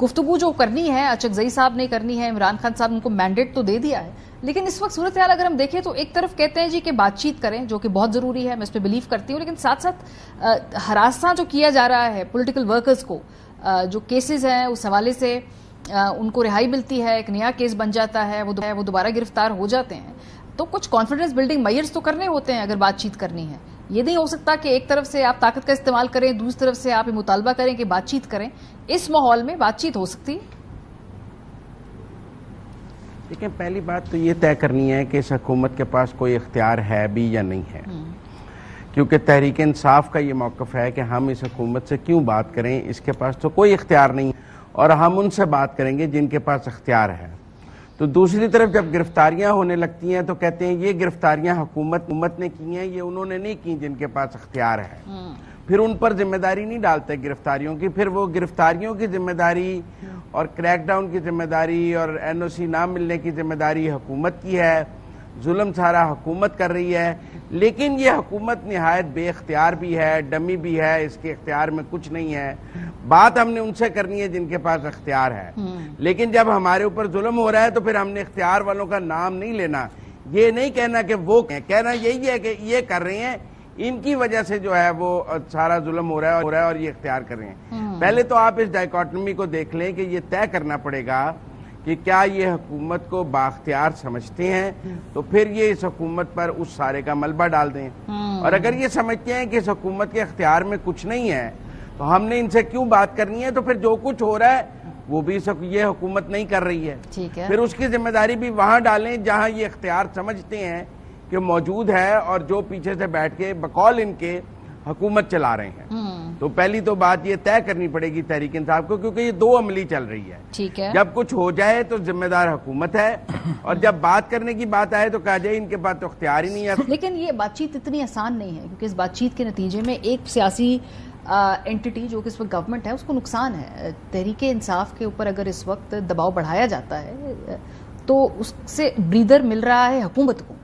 گفتگو جو کرنی ہے اچکزئی صاحب نے کرنی ہے، عمران خان صاحب نے ان کو مینڈیٹ تو دے دیا ہے، لیکن اس وقت صورتحال اگر ہم دیکھیں تو ایک طرف کہتے ہیں جی کہ بات چیت کریں، جو کہ بہت ضروری ہے، میں اس پہ بلیو کرتی ہوں، لیکن ساتھ ساتھ ہراساں جو کیا جا رہا ہے پولیٹیکل ورکرز کو، جو کیسز ہیں اس حوالے سے ان کو رہائی ملتی ہے، ایک نیا کیس بن جاتا ہے، وہ دوبارہ گرفتار ہو جاتے ہیں، تو کچھ کانفیڈنس بلڈنگ میئرز تو کرنے ہوتے ہیں اگر بات چیت کرنی ہے۔ یہ نہیں ہو سکتا کہ ایک طرف سے آپ طاقت کا استعمال کریں، دوسری طرف سے آپ یہ مطالبہ کریں کہ بات چیت کریں۔ اس ماحول میں بات چیت ہو سکتی ہے؟ دیکھیں، پہلی بات تو یہ طے کرنی ہے کہ اس حکومت کے پاس کوئی اختیار ہے بھی یا نہیں ہے، کیونکہ تحریک انصاف کا یہ موقف ہے کہ ہم اس حکومت سے کیوں بات کریں، اس کے پاس تو کوئی اختیار نہیں، اور ہم ان سے بات کریں گے جن کے پاس اختیار ہے۔ تو دوسری طرف جب گرفتاریاں ہونے لگتی ہیں تو کہتے ہیں یہ گرفتاریاں حکومت نے کی ہیں، یہ انہوں نے نہیں کی جن کے پاس اختیار ہے، پھر ان پر ذمہ داری نہیں ڈالتے گرفتاریوں کی، پھر وہ گرفتاریوں کی ذمہ داری اور کریک ڈاؤن کی ذمہ داری اور این او سی نہ ملنے کی ذمہ داری حکومت کی ہے، ظلم سارا حکومت کر رہی ہے۔ لیکن یہ حکومت نہایت بے اختیار بھی ہے، ڈمی بھی ہے، اس کے اختیار میں کچھ نہیں ہے، بات ہم نے ان سے کرنی ہے جن کے پاس اختیار ہے۔ لیکن جب ہمارے اوپر ظلم ہو رہا ہے تو پھر ہم نے اختیار والوں کا نام نہیں لینا، یہ نہیں کہنا کہ وہ کہنا یہی ہے کہ یہ کر رہے ہیں، ان کی وجہ سے جو ہے وہ سارا ظلم ہو رہا ہے اور یہ اختیار کر رہے ہیں۔ پہلے تو آپ اس ڈائیکاٹمی کو دیکھ لیں کہ یہ طے کرنا پڑے گا کہ کیا یہ حکومت کو بااختیار سمجھتے ہیں، تو پھر یہ اس حکومت پر اس سارے کا ملبہ ڈال دیں، اور اگر یہ سمجھتے ہیں کہ اس حکومت کے اختیار میں کچھ نہیں ہے تو ہم نے ان سے کیوں بات کرنی ہے، تو پھر جو کچھ ہو رہا ہے وہ بھی یہ حکومت نہیں کر رہی ہے، پھر اس کی ذمہ داری بھی وہاں ڈالیں جہاں یہ اختیار سمجھتے ہیں کہ موجود ہے اور جو پیچھے سے بیٹھ کے بقول ان کے حکومت چلا رہے ہیں۔ تو پہلی تو بات یہ طے کرنی پڑے گی تحریک انصاف کو، کیونکہ یہ دو عملی چل رہی ہے، جب کچھ ہو جائے تو ذمہ دار حکومت ہے، اور جب بات کرنے کی بات آئے تو کہا جائے ان کے پاس تو اختیار ہی نہیں ہے۔ لیکن یہ بات چیت اتنی آسان نہیں ہے، کیونکہ اس بات چیت کے نتیجے میں ایک سیاسی اینٹی جو کہ اس وقت گورنمنٹ ہے اس کو نقصان ہے۔ تحریک انصاف کے اوپر اگر اس وقت دباؤ بڑھایا جاتا ہے تو اس سے بریدر مل رہا ہے حکومت کو۔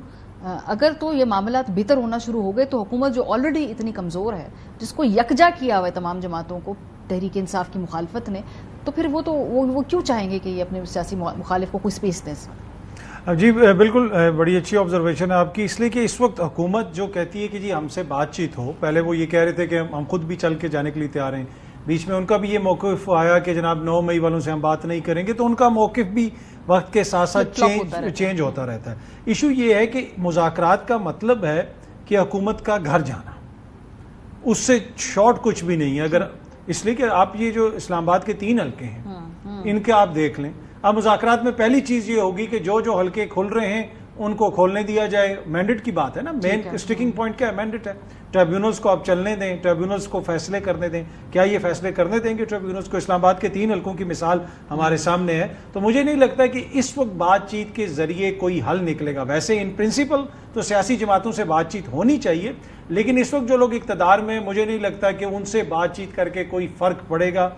اگر تو یہ معاملات بہتر ہونا شروع ہو گئے تو حکومت جو آلریڈی اتنی کمزور ہے، جس کو یکجا کیا ہوا ہے تمام جماعتوں کو تحریک انصاف کی مخالفت نے، تو پھر وہ کیوں چاہیں گے کہ یہ اپنے سیاسی مخالف کو کوئی سپیس دیں؟ جی بالکل، بڑی اچھی آبزرویشن ہے آپ کی، اس لیے کہ اس وقت حکومت جو کہتی ہے کہ جی ہم سے بات چیت ہو، پہلے وہ یہ کہہ رہے تھے کہ ہم خود بھی چل کے جانے کے لیے تیار ہیں، بیچ میں ان کا بھی یہ موقف آیا کہ جناب 9 مئی والوں سے ہم بات نہیں کریں گے، تو ان کا موقف بھی وقت کے ساتھ ساتھ چینج ہوتا رہتا ہے۔ ایشو یہ ہے کہ مذاکرات کا مطلب ہے کہ حکومت کا گھر جانا، اس سے شارٹ کچھ بھی نہیں ہے، اگر اس لیے کہ آپ یہ جو اسلام آباد کے 3 حلقے ہیں ان کے آپ دیکھ لیں، اب مذاکرات میں پہلی چیز یہ ہوگی کہ جو حلقے کھل رہے ہیں ان کو کھولنے دیا جائے، مینڈیٹ کی بات ہے نا، مین اسٹیکنگ پوائنٹ کیا ہے؟ مینڈیٹ ہے، ٹریبیونلز کو آپ چلنے دیں، ٹریبیونلز کو فیصلے کرنے دیں، کیا یہ فیصلے کرنے دیں گے ٹریبیونلز کو؟ اسلام آباد کے 3 حلقوں کی مثال ہمارے سامنے ہے، تو مجھے نہیں لگتا کہ اس وقت بات چیت کے ذریعے کوئی حل نکلے گا۔ ویسے ان پرنسپل تو سیاسی جماعتوں سے بات چیت ہونی چاہیے، لیکن اس وقت جو لوگ اقتدار میں، مجھے نہیں لگتا کہ ان سے بات چیت کر کے کوئی فرق پڑے گا۔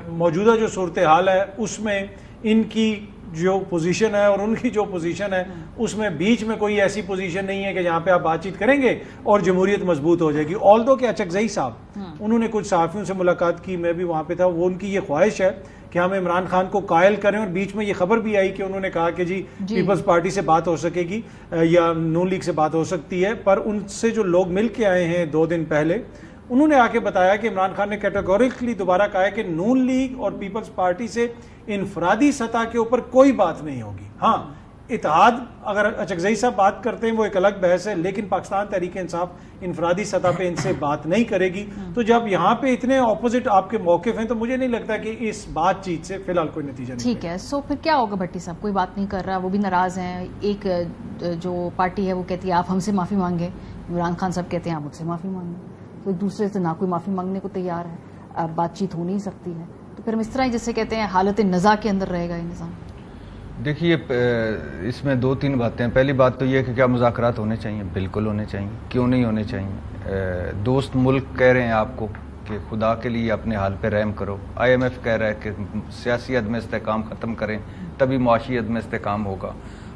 موجودہ جو صورتحال ہے اس میں ان کی جو پوزیشن ہے اور ان کی جو پوزیشن ہے اس میں بیچ میں کوئی ایسی پوزیشن نہیں ہے کہ جہاں پہ آپ بات چیت کریں گے اور جمہوریت مضبوط ہو جائے گی۔ آلدو کہ اچکزئی صاحب انہوں نے کچھ صحافیوں سے ملاقات کی، میں بھی وہاں پہ تھا، وہ ان کی یہ خواہش ہے کہ ہم عمران خان کو قائل کریں، اور بیچ میں یہ خبر بھی آئی کہ انہوں نے کہا کہ جی پیپلز پارٹی سے بات ہو سکے گی یا نون لیگ سے بات ہو سکتی ہے، پر ان سے جو لوگ مل کے آئے ہیں 2 دن پہلے، انہوں نے آ کے بتایا کہ عمران خان نے کیٹیگوریکلی دوبارہ کہا ہے کہ نون لیگ اور پیپلز پارٹی سے انفرادی سطح کے اوپر کوئی بات نہیں ہوگی۔ ہاں اتحاد اگر اچکزئی صاحب بات کرتے ہیں وہ ایک الگ بحث ہے، لیکن پاکستان تحریک انصاف انفرادی سطح پہ ان سے بات نہیں کرے گی۔ تو جب یہاں پہ اتنے اپوزٹ آپ کے موقف ہیں تو مجھے نہیں لگتا کہ اس بات چیت سے فی الحال کوئی نتیجہ نہیں۔ ٹھیک ہے، سو پھر کیا ہوگا؟ بھٹی صاحب کوئی بات نہیں کر رہا، وہ بھی ناراض ہیں، ایک جو پارٹی ہے وہ کہتی ہے آپ ہم سے معافی مانگے، عمران خان صاحب کہتے ہیں آپ مجھ سے معافی مانگے، تو ایک دوسرے سے نہ کوئی معافی مانگنے کو تیار ہے، اب بات چیت ہو نہیں سکتی ہے، تو پھر ہم اس طرح ہی جسے کہتے ہیں حالت نزاع کے اندر رہے گا یہ نظام۔ دیکھیے اس میں 2-3 باتیں ہیں۔ پہلی بات تو یہ کہ کیا مذاکرات ہونے چاہیے؟ بالکل ہونے چاہیے، کیوں نہیں ہونے چاہیے؟ دوست ملک کہہ رہے ہیں آپ کو کہ خدا کے لیے اپنے حال پہ رحم کرو، IMF کہہ رہا ہے کہ سیاسی عدم استحکام ختم کریں تبھی معاشی عدم استحکام ہوگا،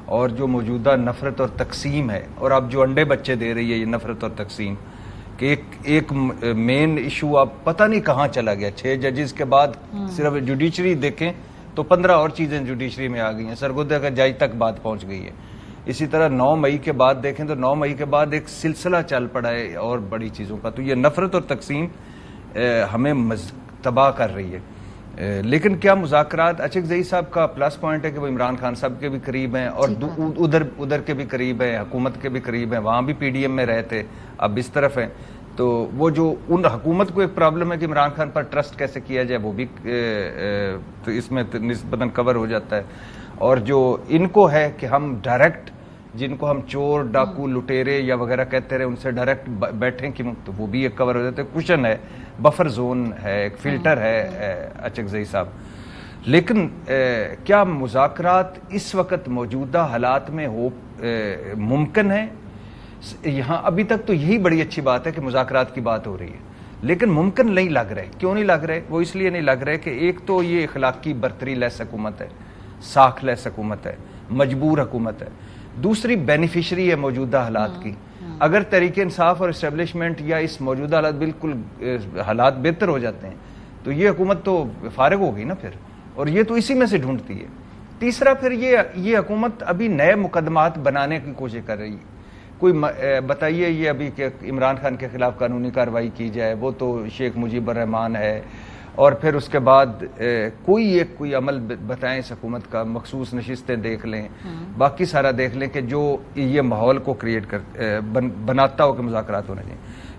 اور جو موجودہ نفرت اور تقسیم ہے، اور اب جو انڈے بچے دے رہی ہے یہ نفرت اور تقسیم، کہ ایک مین ایشو اب پتہ نہیں کہاں چلا گیا. 6 ججز کے بعد صرف جوڈیشری دیکھیں تو 15 اور چیزیں جوڈیشری میں آ گئی ہیں, سرگودہ کا جج تک بات پہنچ گئی ہے. اسی طرح 9 مئی کے بعد دیکھیں تو 9 مئی کے بعد ایک سلسلہ چل پڑا ہے اور بڑی چیزوں کا. تو یہ نفرت اور تقسیم ہمیں تباہ کر رہی ہے. لیکن کیا مذاکرات, اچکزئی صاحب کا پلس پوائنٹ ہے کہ وہ عمران خان صاحب کے بھی قریب ہیں اور ادھر کے بھی قریب ہیں, حکومت کے بھی قریب ہیں, وہاں بھی پی ڈی ایم میں رہے تھے, اب اس طرف ہیں. تو وہ جو ان حکومت کو ایک پرابلم ہے کہ عمران خان پر ٹرسٹ کیسے کیا جائے, وہ بھی تو اس میں نسبتاً کور ہو جاتا ہے. اور جو ان کو ہے کہ ہم ڈائریکٹ, جن کو ہم چور, ڈاکو, لٹیرے یا وغیرہ کہتے رہے, ان سے ڈائریکٹ بیٹھیں کہ تو وہ بھی ایک کور ہو جاتا ہے. کوشن ہے, بفر زون ہے, ایک فلٹر ہے اچکزئی صاحب. لیکن کیا مذاکرات اس وقت موجودہ حالات میں ممکن ہے؟ یہاں ابھی تک تو یہی بڑی اچھی بات ہے کہ مذاکرات کی بات ہو رہی ہے, لیکن ممکن نہیں لگ رہے. کیوں نہیں لگ رہے؟ وہ اس لیے نہیں لگ رہے کہ ایک تو یہ اخلاقی برتری لیس حکومت ہے, ساکھ لیس حکومت ہے, مجبور حکومت ہے. دوسری بینیفیشری ہے موجودہ حالات کی. اگر تحریک انصاف اور اسٹیبلشمنٹ یا اس موجودہ حالات بالکل حالات بہتر ہو جاتے ہیں تو یہ حکومت تو فارغ ہوگی نا پھر, اور یہ تو اسی میں سے ڈھونڈتی ہے. تیسرا پھر یہ حکومت ابھی نئے مقدمات بنانے کی کوشش کر رہی ہے. کوئی بتائیے یہ ابھی کہ عمران خان کے خلاف قانونی کارروائی کی جائے, وہ تو شیخ مجیب الرحمان ہے, اور پھر اس کے بعد کوئی عمل بتائیں اس حکومت کا, مخصوص نشستیں دیکھ لیں, باقی سارا دیکھ لیں کہ جو یہ ماحول کو کریٹ بناتا ہو کہ مذاکرات ہونے چاہیے.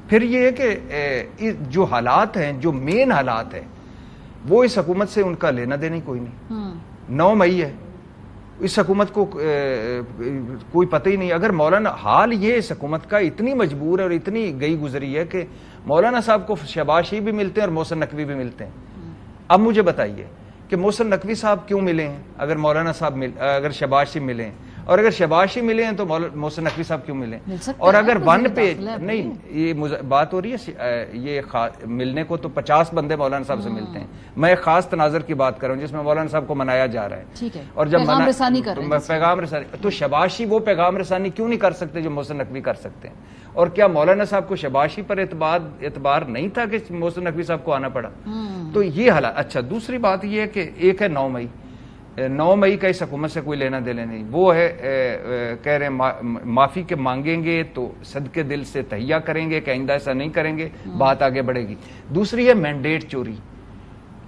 پھر یہ ہے کہ جو حالات ہیں, جو مین حالات ہیں, وہ اس حکومت سے ان کا لینا دینا ہی کوئی نہیں. 9 مئی ہے, اس حکومت کو کوئی پتہ ہی نہیں. اگر مولانا, حال یہ اس حکومت کا اتنی مجبور ہے اور اتنی گئی گزری ہے کہ مولانا صاحب کو شہباز شریف بھی ملتے ہیں اور محسن نقوی بھی ملتے ہیں. اب مجھے بتائیے کہ محسن نقوی صاحب کیوں ملے ہیں اگر مولانا صاحب اگر شہباز شریف ملے ہیں, اور اگر شہباز شریف ملے ہیں تو محسن نقوی صاحب کیوں ملے ہیں؟ اور اگر ون پہ نہیں, یہ بات ہو رہی ہے, یہ ملنے کو تو 50 بندے مولانا صاحب سے ملتے ہیں. میں ایک خاص تناظر کی بات کر رہا ہوں جس میں مولانا صاحب کو منایا جا رہا ہے, اور جب پیغام رسانی, تو شہباز شریف وہ پیغام رسانی کیوں نہیں کر سکتے جو محسن نقوی کر سکتے ہیں؟ اور کیا مولانا صاحب کو شہباز شریف پر اعتبار نہیں تھا کہ محسن نقوی صاحب کو آنا پڑا؟ تو یہ حالات. اچھا, دوسری بات یہ ہے کہ ایک ہے 9 مئی. 9 مئی کا اس حکومت سے کوئی لینا دینا نہیں. وہ ہے کہہ رہے ہیں معافی کے مانگیں گے تو صدقے دل سے تہیہ کریں گے کہ آئندہ ایسا نہیں کریں گے, بات آگے بڑھے گی. دوسری ہے مینڈیٹ چوری.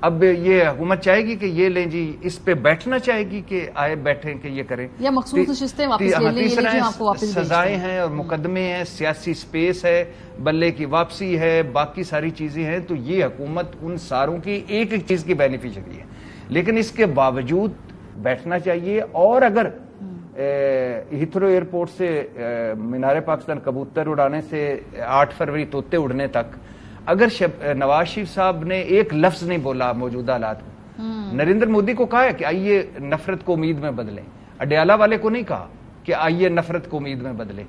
اب یہ حکومت چاہے گی کہ یہ لیں جی, اس پہ بیٹھنا چاہے گی کہ آئے بیٹھیں کہ یہ کریں, یا مخصوص نشستیں واپس لے لیں, سزائیں ہیں اور مقدمے ہیں, سیاسی سپیس ہے, بلے کی واپسی ہے, باقی ساری چیزیں ہیں. تو یہ حکومت ان ساروں کی ایک چیز کی بینیفیشری ہے, لیکن اس کے باوجود بیٹھنا چاہیے. اور اگر ہیتھرو ایئرپورٹ سے مینار پاکستان کبوتر اڑانے سے 8 فروری طوطے اڑنے تک اگر نواز شریف صاحب نے ایک لفظ نہیں بولا موجودہ حالات میں, نریندر مودی کو کہا ہے کہ آئیے نفرت کو امید میں بدلیں, اڈیالہ والے کو نہیں کہا کہ آئیے نفرت کو امید میں بدلیں,